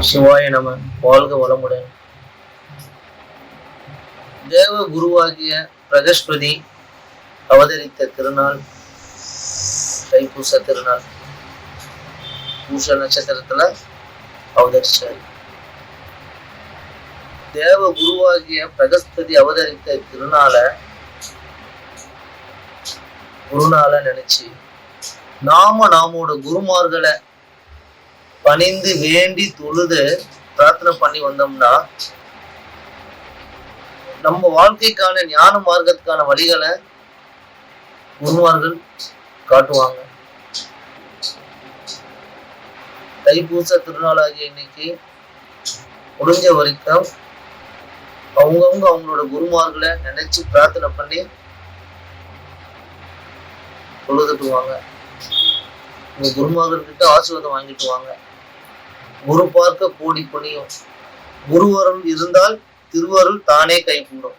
சிவாய நம. வாழ்க வளமுடன். தேவ குருவாகிய பிரகஸ்பதி அவதரித்த திருநாள் தைப்பூச திருநாள். பூச நட்சத்திரத்துல அவதரிச்சார். தேவ குருவாகிய பிரகஸ்பதி அவதரித்த திருநாள குருநாள நினைச்சு நாமோட குருமார்களை பணிந்து வேண்டி தொழுது பிரார்த்தனை பண்ணி வந்தோம்னா நம்ம வாழ்க்கைக்கான ஞான மார்க்கத்துக்கான வழிகளை குருமார்கள் காட்டுவாங்க. தைப்பூச திருநாளாகிய இன்னைக்கு முடிஞ்ச வரைக்கும் அவங்கவுங்க அவங்களோட குருமார்களை நினைச்சு பிரார்த்தனை பண்ணி தொழுதுக்குவாங்க. உங்க குருமார்கிட்ட ஆசீர்வாதம் வாங்கிட்டு வாங்க. குரு பார்க்க கோடி புண்ணியம். குருவருள் இருந்தால் திருவருள் தானே கைகூடும்.